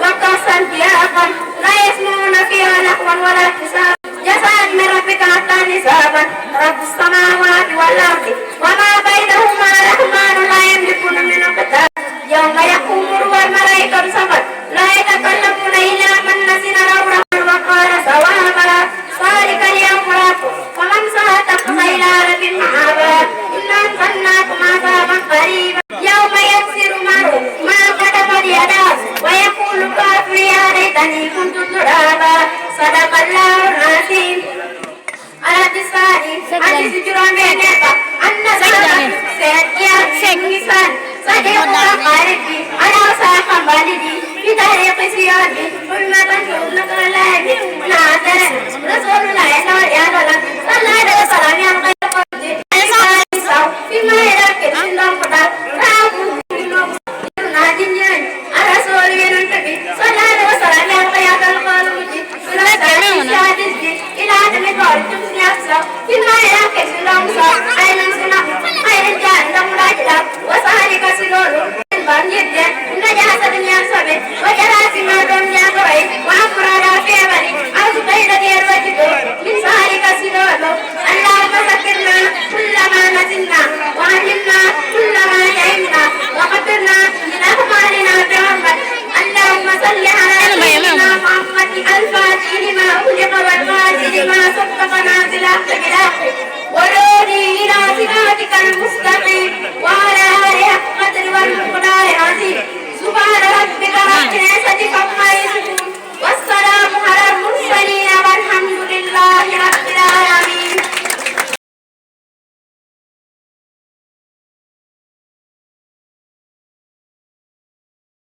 وقصا ثيابا لا يسمعون فيها لغوا ولا كسابا جزاء من ربك حتى نسابا رب السماوات والأرض وما بينهما رحمن لا يملكون منه كتاب يوم يقوم والملائكة صفا لا يتكلمون إلا من نزل له الرحمن وقال صوابا ذلك اليوم الحق ومن صادق إلى رب المعابد إنا أنزلناكم عذابا قريبا يوم يكسر المرء ما كتب يداه ويقول الكافر يا ليتني كنت ترابا صدق الله العظيم على لساني حديث جرام بينك أن سيئات النسان صديق قاربي على ساق والدي في طريق سيادي حرمة حرمة الله نعذر رسول الله صلى الله عليه وسلم